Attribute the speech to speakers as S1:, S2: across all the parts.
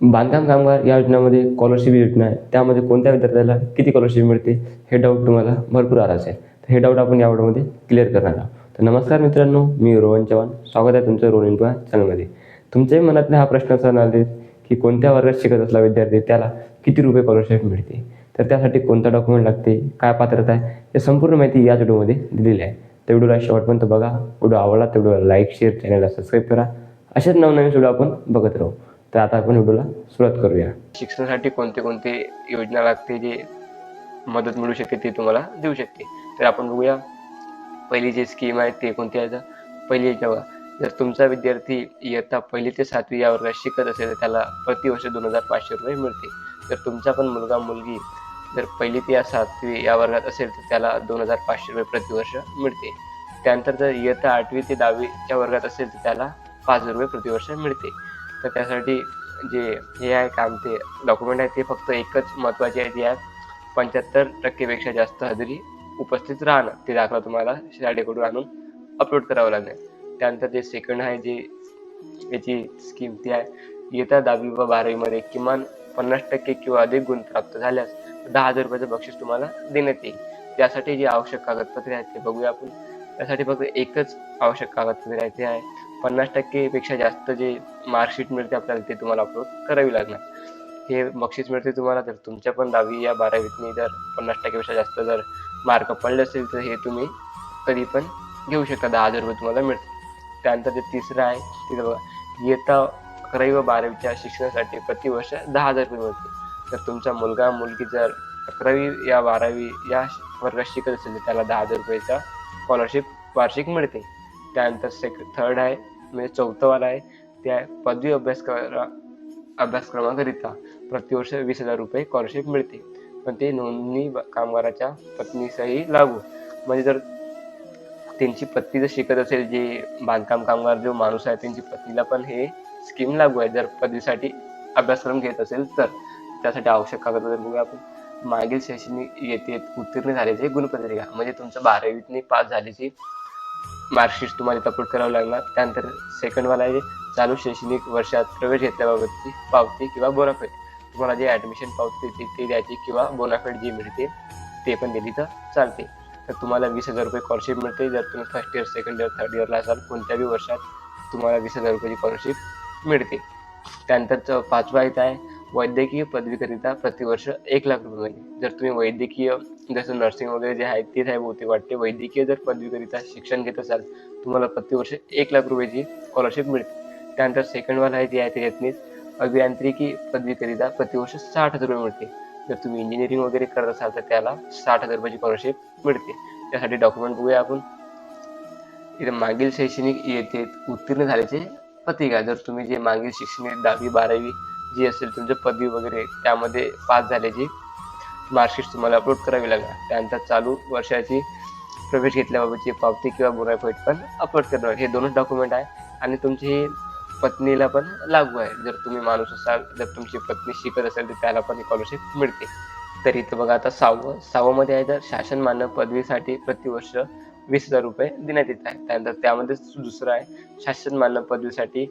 S1: बांधकाम कामगार या योजनेमध्ये स्कॉलरशिप योजना आहे, त्यामध्ये कोणत्या विद्यार्थ्याला किती स्कॉलरशिप मिळते हे डाऊट तुम्हाला भरपूर आला असेल. तर हे डाऊट आपण या व्हिडिओमध्ये क्लिअर करणार आहोत. तर नमस्कार मित्रांनो, मी रोहन चव्हाण. स्वागत आहे तुमचं रोहन इन्फो चॅनलमध्ये. तुमच्याही मनातले हा प्रश्न असणार की कोणत्या वर्गात शिकत असला विद्यार्थी त्याला किती रुपये स्कॉलरशिप मिळते, तर त्यासाठी कोणता डॉक्युमेंट लागते, काय पात्रता आहे, हे संपूर्ण माहिती याच व्हिडिओमध्ये दिलेली आहे. तर व्हिडिओला शेवटपर्यंत बघा. व्हिडिओ आवडला तर व्हिडिओला लाईक, शेअर, चॅनलला सबस्क्राईब करा. अशाच नवनवीन व्हिडिओ आपण बघत राहू. तर आता आपण व्हिडिओला सुरुवात करूया. शिक्षणासाठी कोणते कोणते योजना लागते जे मदत मिळू शकते ते तुम्हाला देऊ शकते. तर आपण बघूया. पहिली जी स्कीम आहे ते कोणती आहे. पहिली योजना बघा, जर तुमचा विद्यार्थी इयत्ता 1ली ते 7वी या वर्गात शिकत असेल तर त्याला प्रतिवर्ष 2,500 रुपये मिळते. जर तुमचा पण मुलगा मुलगी जर 1ली ते 7वी या वर्गात असेल तर त्याला 2,500 रुपये प्रतिवर्ष मिळते. त्यानंतर जर इयत्ता 8वी ते 10वीच्या वर्गात असेल तर त्याला 5,000 रुपये प्रतिवर्ष मिळते. तर त्यासाठी जे हे आहे काम, ते डॉक्युमेंट आहे ते फक्त एकच महत्त्वाचे आहे, ते आहे 75% पेक्षा जास्त हजेरी उपस्थित राहणं. ते दाखला तुम्हाला शाळेकडून आणून अपलोड करावं लागेल. त्यानंतर जे सेकंड आहे, जे याची स्कीम ती आहे, इयत्ता 10वी व 12वीमध्ये किमान 50% किंवा अधिक गुण प्राप्त झाल्यास 10,000 रुपयाचं बक्षीस तुम्हाला देण्यात येईल. त्यासाठी जे आवश्यक कागदपत्रे आहेत ते बघूया आपण. त्यासाठी फक्त एकच आवश्यक कागदपत्रे आहे, ते आहे 50% पेक्षा जास्त जे मार्कशीट मिळते आपल्याला ते तुम्हाला अपलोड करावी लागणार. हे बक्षीस मिळते तुम्हाला जर तुमच्या पण 10वी या 12वीतनी जर 50% पेक्षा जास्त जर मार्क पडले असेल तर हे तुम्ही कधी पण घेऊ शकता. 10,000 रुपये तुम्हाला मिळते. त्यानंतर जे तिसरं आहे तिथं बघा, इयत्ता 11वी व 12वीच्या शिक्षणासाठी प्रतिवर्ष 10,000 रुपये मिळते. जर तुमचा मुलगा मुलगी जर 11वी या 12वी या वर्गात शिकत असेल तर त्याला 10,000 रुपयाचा स्कॉलरशिप वार्षिक मिळते. त्यानंतर थर्ड आहे, म्हणजे चौथंवाला आहे, ते आहे पदवी अभ्यासक्रमाकरिता प्रतिवर्ष 20,000 रुपये स्कॉलरशिप मिळते. पण ते नोंदणी कामगाराच्या पत्नीसही लागू. म्हणजे जर त्यांची पत्नी जर शिकत असेल, जे बांधकाम कामगार जो माणूस आहे त्यांची पत्नीला पण हे स्कीम लागू आहे जर पदवीसाठी अभ्यासक्रम घेत असेल तर. त्यासाठी आवश्यक कागदपत्र बघूया आपण. मागील शैक्षणिक इयत्तेत उत्तीर्ण झाल्याचे गुणपत्रिका, म्हणजे तुमचं 12वीतनी पास झाल्याची मार्कशीट तुम्हाला अपलोड करावं लागणार. त्यानंतर सेकंडवाला आहे, चालू शैक्षणिक वर्षात प्रवेश घेतल्याबाबतची पावती किंवा बोनाफाईड. तुम्हाला जे ॲडमिशन पावती ते द्यायची किंवा बोनाफाईड जी मिळते ते पण दिली तर चालते. तर तुम्हाला 20,000 रुपये स्कॉलरशिप मिळते. जर तुम्ही first year, second year, third इयरला असाल कोणत्याही वर्षात तुम्हाला 20,000 रुपयाची स्कॉलरशिप मिळते. त्यानंतर पाचवा येत आहे, वैद्यकीय पदवीकरिता प्रतिवर्ष 1,00,000 रुपये. जर तुम्ही वैद्यकीय जसं नर्सिंग वगैरे जे आहे तेच आहे बहुतेक वाटते, वैद्यकीय जर पदवीकरिता शिक्षण घेत असाल तुम्हाला प्रतिवर्ष 1,00,000 रुपयाची स्कॉलरशिप मिळते. त्यानंतर सेकंडवाला आहे जे आहे त्याच्यातनीच अभियांत्रिकी पदवीकरिता प्रतिवर्ष 60,000 रुपये मिळते. जर तुम्ही इंजिनिअरिंग वगैरे करत असाल तर त्याला 60,000 रुपयाची स्कॉलरशिप मिळते. त्यासाठी डॉक्युमेंट बघूया आपण. इथे मागील शैक्षणिक इयत्तेत उत्तीर्ण झाल्याचे पत्रिका. जर तुम्ही जे मागील शैक्षणिक 10वी 12वी जी असेल तुमची पदवी वगैरे त्यामध्ये पास झाल्याची मार्कशीट तुम्हाला अपलोड करावी लागणार. त्यानंतर चालू वर्षाची प्रवेश घेतल्याबाबतची पावती किंवा बोनाफाईड पण अपलोड करणार. हे दोनच डॉक्युमेंट आहे आणि तुमची पत्नीला पण लागू आहे. जर तुम्ही माणूस असाल, जर तुमची पत्नी शिकत असेल तर त्याला पण स्कॉलरशिप मिळते. तर इथं बघा, आता सहावं आहे, तर शासन मान्य पदवीसाठी प्रतिवर्ष 20,000 रुपये देण्यात येत आहे. त्यानंतर त्यामध्येच दुसरं आहे, शासन मान्य पदवीसाठी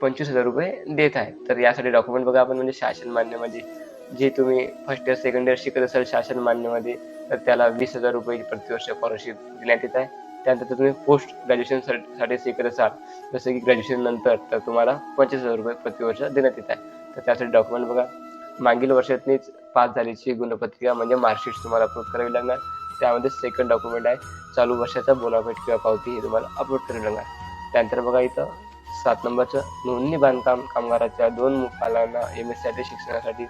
S1: 25,000 रुपये देत आहे. तर यासाठी डॉक्युमेंट बघा आपण. म्हणजे शासन मान्यमध्ये जे तुम्ही फर्स्ट इयर, सेकंड इयर शिकत असाल शासन मान्यमध्ये तर त्याला 20,000 रुपये प्रतिवर्ष स्कॉलरशिप देण्यात येत आहे. त्यानंतर तुम्ही पोस्ट ग्रॅज्युएशनसाठी शिकत असाल जसं की ग्रॅज्युएशन नंतर, तर तुम्हाला 25,000 रुपये प्रतिवर्ष देण्यात येत आहे. तर त्यासाठी डॉक्युमेंट बघा, मागील वर्षातनीच पास झाल्याची गुणपत्रिका म्हणजे मार्कशीट तुम्हाला अपलोड करावी लागणार. त्यामध्ये सेकंड डॉक्युमेंट आहे चालू वर्षाचा बोनाफाईड किंवा पावती हे तुम्हाला अपलोड करावी लागणार. त्यानंतर बघा इथं 7 नंबरचं, नोंदणी बांधकाम कामगाराच्या 2 मुलांना MSc शिक्षणासाठी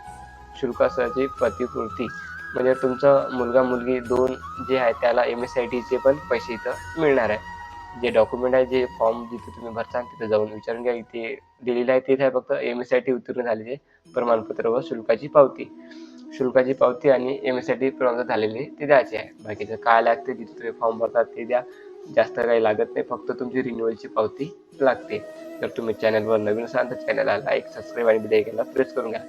S1: शुल्कासहची प्रतिपूर्ती. म्हणजे तुमचा मुलगा मुलगी 2 जे आहे त्याला MSCITचे पण पैसे इथं मिळणार आहे. जे डॉक्युमेंट आहे, जे फॉर्म जिथे तुम्ही भरता तिथे जाऊन विचारून घ्या. इथे दिलेलं आहे तेच आहे, फक्त MSCIT उत्तीर्ण झालेले प्रमाणपत्र व शुल्काची पावती आणि MSCIT प्रमाणपत्र झालेले ते द्यायचे आहे. बाकीचं काय लागते जिथे तुम्ही फॉर्म भरतात ते द्या. जास्त काही लागत नाही, फक्त तुमची रिन्युअलची पावती लागते. जर तुम्ही चॅनलवर नवीन असाल तर चॅनलला लाईक, सबस्क्राईब आणि बेल आयकॉनला प्रेस करून घ्या.